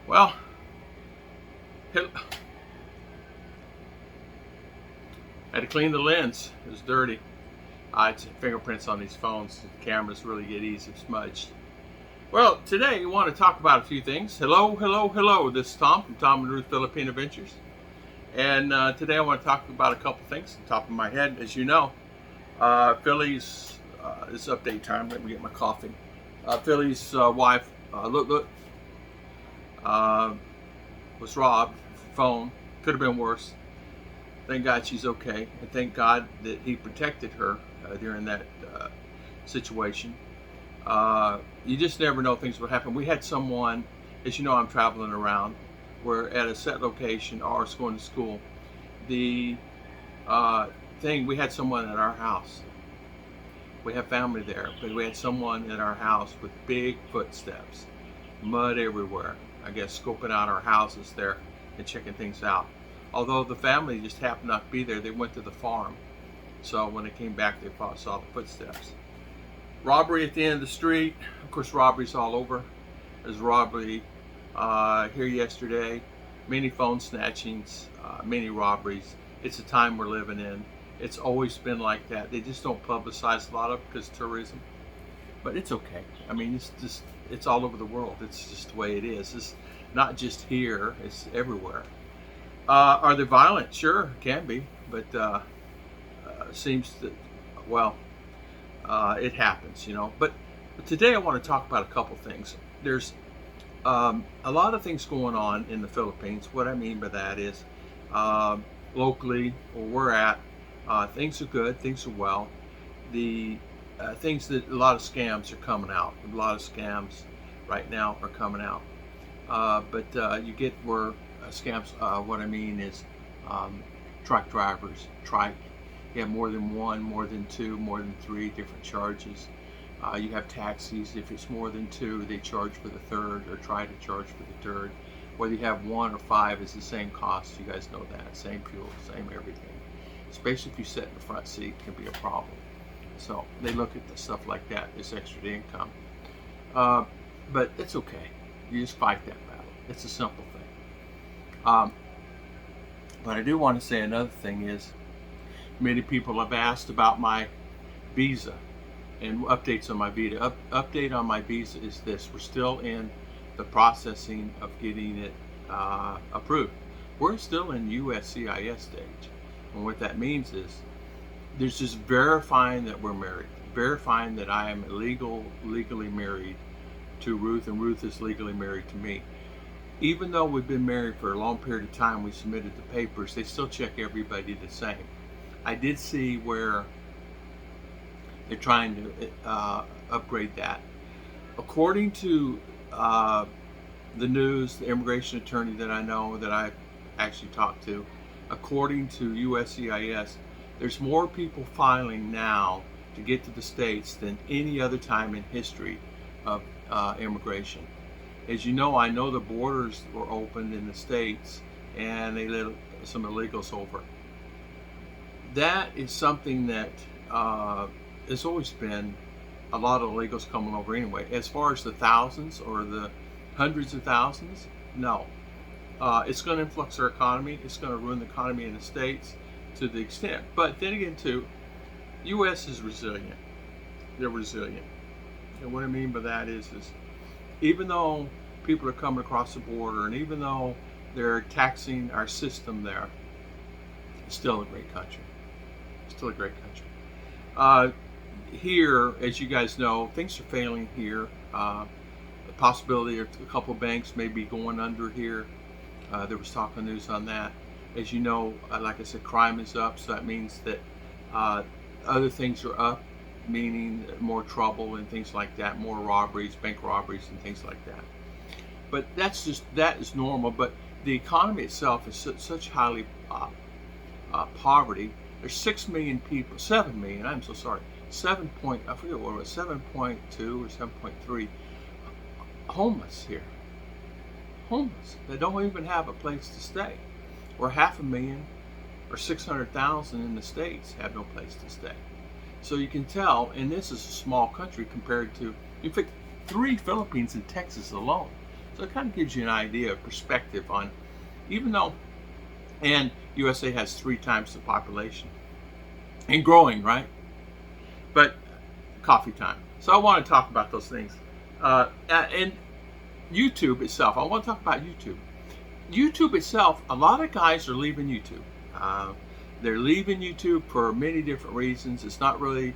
Well, had to clean the lens. It was dirty. It's fingerprints on these phones. The cameras really get easy smudged. Well, today we want to talk about a few things. Hello, hello, hello. This is Tom from Tom and Ruth Filipino Adventures. And today I want to talk about a couple things on top of my head. As you know, Philly's, it's update time. Let me get my coffee. Philly's wife, was robbed. Phone. Could have been worse. Thank God she's okay. And thank God that he protected her during that situation. You just never know things will happen. We had someone, as you know, I'm traveling around. We're at a set location, ours going to school. The we had someone at our house. We have family there, but we had someone at our house with big footsteps, mud everywhere. I guess scoping out our houses there and checking things out. Although the family just happened not to be there, they went to the farm. So when they came back, they saw the footsteps. Robbery at the end of the street. Of course, robbery's all over. There's robbery here yesterday. Many phone snatchings, many robberies. It's a time we're living in. It's always been like that. They just don't publicize a lot of it because of tourism. But it's okay. I mean, it's all over the world. It's just the way it is. It's not just here. It's everywhere. Are they violent? Sure, can be. But seems that, well, it happens, you know. But today I want to talk about a couple things. There's a lot of things going on in the Philippines. What I mean by that is locally, where we're at, things are good, things are well. The things that a lot of scams are coming out. A lot of scams right now are coming out. But you get where scams, what I mean is truck drivers, you have more than one, more than two, more than three different charges. You have taxis. If it's more than two, they charge for the third or try to charge for the third. Whether you have one or five, it's the same cost. You guys know that. Same fuel, same everything. Especially if you sit in the front seat, it can be a problem. So they look at the stuff like that as extra income. But it's okay. You just fight that battle. It's a simple thing. But I do want to say another thing is, many people have asked about my visa and updates on my visa. Update on my visa is this: we're still in the processing of getting it approved. We're still in USCIS stage, and what that means is there's just verifying that we're married, verifying that I am legally married to Ruth, and Ruth is legally married to me. Even though we've been married for a long period of time, we submitted the papers, they still check everybody the same. I did see where they're trying to upgrade that. According to the news, the immigration attorney that I know, that I've actually talked to, according to USCIS, there's more people filing now to get to the States than any other time in history of immigration. As you know, I know the borders were opened in the States and they let some illegals over. That is something that has always been a lot of illegals coming over anyway. As far as the thousands or the hundreds of thousands, no. It's going to influx our economy. It's going to ruin the economy in the States to the extent. But then again, too, U.S. is resilient. They're resilient. And what I mean by that is even though people are coming across the border and even though they're taxing our system there, it's still a great country. Still a great country. Here, as you guys know, things are failing here. The possibility of a couple of banks may be going under here. There was talk of news on that. As you know, like I said, crime is up, so that means that other things are up, meaning more trouble and things like that, more robberies, bank robberies and things like that. But that is normal. But the economy itself is such highly poverty. There's 6 million people, 7 million, I'm so sorry, I forget what it was, 7.2 or 7.3 homeless here. Homeless. They don't even have a place to stay. Or 500,000 or 600,000 in the States have no place to stay. So you can tell, and this is a small country compared to, in fact, 3 Philippines and Texas alone. So it kind of gives you an idea of perspective on, even though, and USA has 3 times the population and growing, right? But coffee time. So I want to talk about those things. And YouTube itself, I want to talk about YouTube. YouTube itself, a lot of guys are leaving YouTube. They're leaving YouTube for many different reasons. It's not really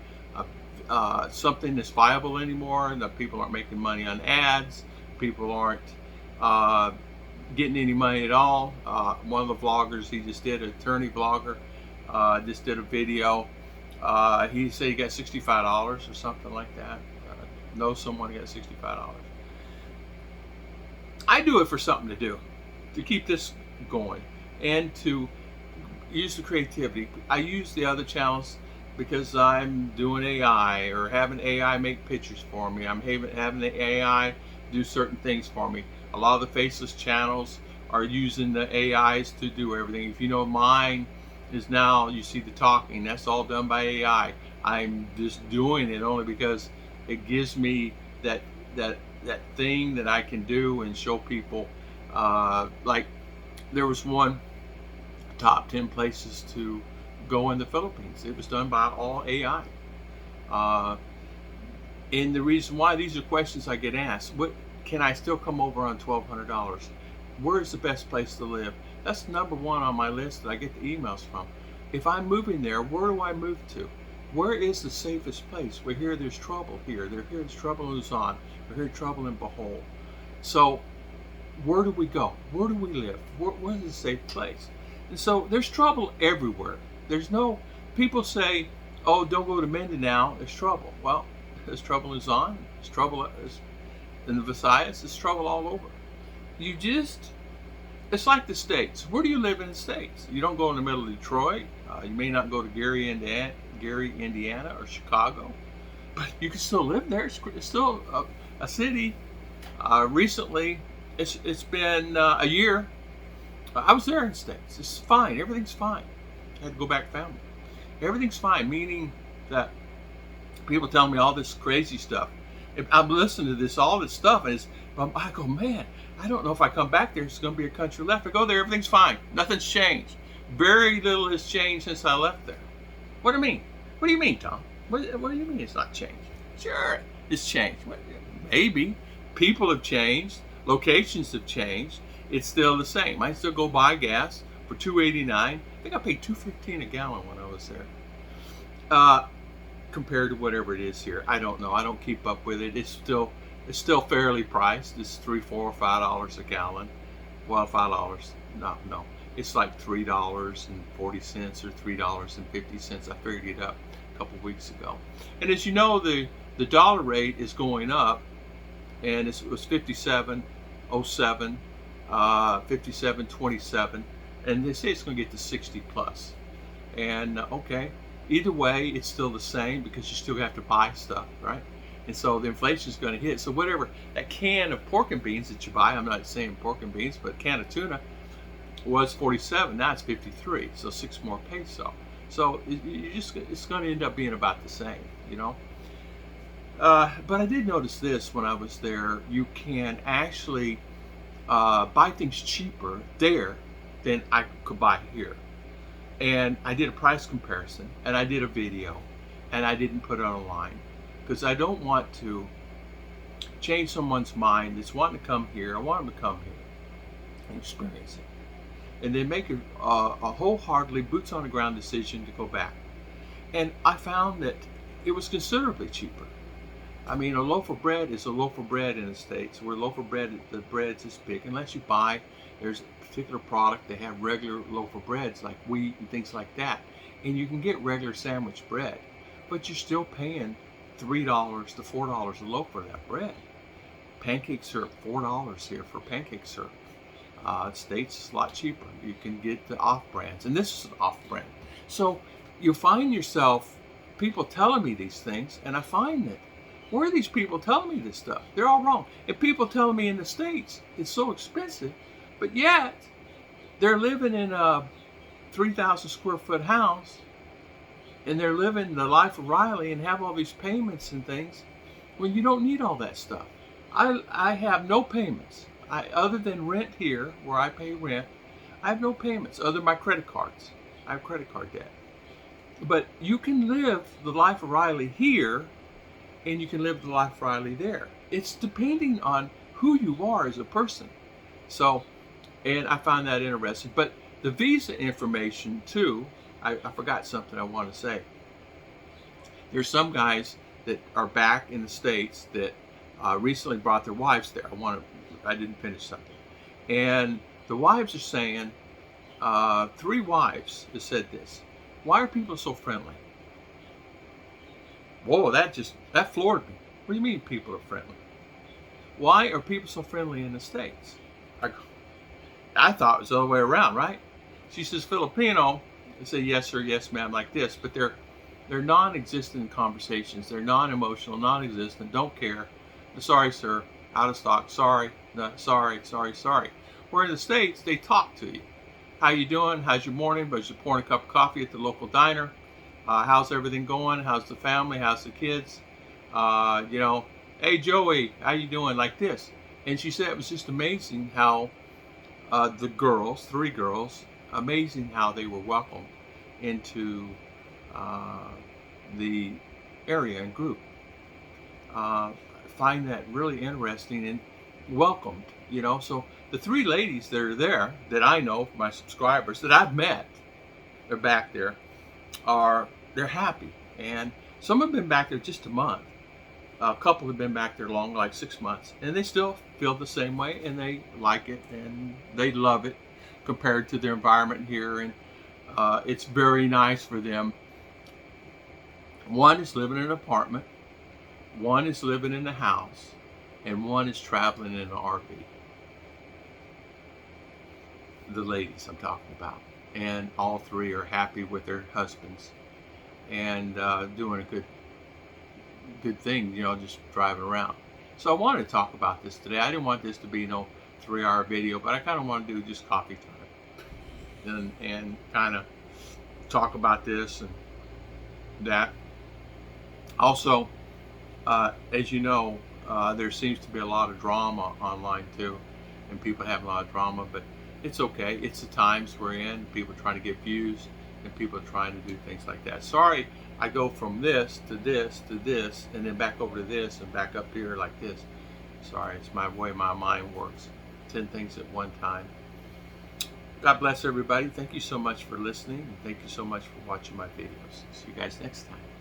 something that's viable anymore, and that people aren't making money on ads. People aren't getting any money at all. One of the vloggers he just did, an attorney vlogger, just did a video. He said he got $65 or something like that. Know someone who got $65. I do it for something to do, to keep this going, and to use the creativity. I use the other channels because I'm doing AI, or having AI make pictures for me. I'm having the AI do certain things for me. A lot of the faceless channels are using the AIs to do everything. If you know, mine is now, you see the talking, that's all done by AI. I'm just doing it only because it gives me that thing that I can do and show people. Like there was one top 10 places to go in the Philippines. It was done by all AI. And the reason why, these are questions I get asked. What can I still come over on $1,200? Where's the best place to live? That's number one on my list that I get the emails from. If I'm moving there, where do I move to? Where is the safest place? We hear there's trouble here. There's trouble in Luzon. We hear trouble in Bohol. So where do we go? Where do we live? Where's the safe place? And so there's trouble everywhere. There's no, people say, oh, don't go to Mindanao, there's trouble. Well, there's trouble in Luzon, there's trouble in the Visayas, there's trouble all over. You just, it's like the States. Where do you live in the States? You don't go in the middle of Detroit. You may not go to Gary, Indiana, or Chicago, but you can still live there. It's still a city. Recently, it's been a year. I was there in the States. It's fine. Everything's fine. I had to go back to family. Everything's fine, meaning that people tell me all this crazy stuff. If I'm listening to all this stuff, and I go, man, I don't know if I come back there, it's going to be a country left. I go there, everything's fine. Nothing's changed. Very little has changed since I left there. What do you mean? What do you mean, Tom? What do you mean it's not changed? Sure, it's changed. Maybe. People have changed. Locations have changed. It's still the same. I still go buy gas for $2.89. I think I paid $2.15 a gallon when I was there. Compared to whatever it is here, I don't know. I don't keep up with it. It's still fairly priced. It's $3, $4, $5 a gallon. Well, $5. No. It's like $3.40 or $3.50. I figured it up a couple weeks ago. And as you know, the dollar rate is going up, and it was 57.07, 57.27, and they say it's going to get to 60 plus. And okay, either way, it's still the same because you still have to buy stuff, right? And so the inflation is going to hit. So whatever, that can of pork and beans that you buy, I'm not saying pork and beans, but a can of tuna was 47, now it's 53, so 6 more peso. So it's going to end up being about the same, you know. But I did notice this when I was there. You can actually buy things cheaper there than I could buy here. And I did a price comparison, and I did a video, and I didn't put it online because I don't want to change someone's mind that's wanting to come here. I want them to come here and experience it, and then make a wholeheartedly boots on the ground decision to go back. And I found that it was considerably cheaper. I mean, a loaf of bread is a loaf of bread in the States, where a loaf of bread, the bread's this big. Unless you buy, there's a particular product, they have regular loaf of breads like wheat and things like that. And you can get regular sandwich bread, but you're still paying $3 to $4 a loaf for that bread. Pancake syrup, $4 here for pancake syrup. States is a lot cheaper. You can get the off brands, and this is an off brand. So you find yourself, people telling me these things, and I find that, where are these people telling me this stuff? They're all wrong. And people telling me in the States it's so expensive, but yet they're living in a 3,000 square foot house, and they're living the life of Riley and have all these payments and things when you don't need all that stuff. I have no payments. Other than rent here, where I pay rent, I have no payments other than my credit cards. I have credit card debt. But you can live the life of Riley here, and you can live the life of Riley there. It's depending on who you are as a person. So, and I find that interesting. But the visa information too, I forgot something I want to say. There's some guys that are back in the States that recently brought their wives there. I didn't finish something. And the wives are saying, 3 wives have said this: why are people so friendly? Whoa, that floored me. What do you mean people are friendly? Why are people so friendly in the States? I thought it was the other way around, right? She says Filipino, they say yes sir, yes ma'am, like this, but they're non-existent conversations. They're non-emotional, non-existent, don't care. Sorry sir, out of stock, sorry, no, sorry. Where in the States, they talk to you. How you doing? How's your morning? Was you pouring a cup of coffee at the local diner? How's everything going? How's the family? How's the kids? Hey Joey, how you doing? Like this. And she said it was just amazing how the girls, 3 girls, amazing how they were welcomed into the area and group. Find that really interesting and welcomed, So the 3 ladies that are there that I know, my subscribers that I've met, they're back there, they're happy. And some have been back there just a month. A couple have been back there long, like 6 months, and they still feel the same way, and they like it, and they love it compared to their environment here, and it's very nice for them. One is living in an apartment, one is living in a house, and one is traveling in an RV. The ladies I'm talking about. And all 3 are happy with their husbands and doing a good thing, just driving around. So I wanted to talk about this today. I didn't want this to be no 3-hour video, but I kind of want to do just coffee time and kind of talk about this and that. Also, as you know, there seems to be a lot of drama online too, and people have a lot of drama, but it's okay. It's the times we're in. People trying to get views, and people are trying to do things like that. Sorry, I go from this to this to this, and then back over to this, and back up here like this. Sorry, it's my way my mind works. 10 things at one time. God bless everybody. Thank you so much for listening, and thank you so much for watching my videos. See you guys next time.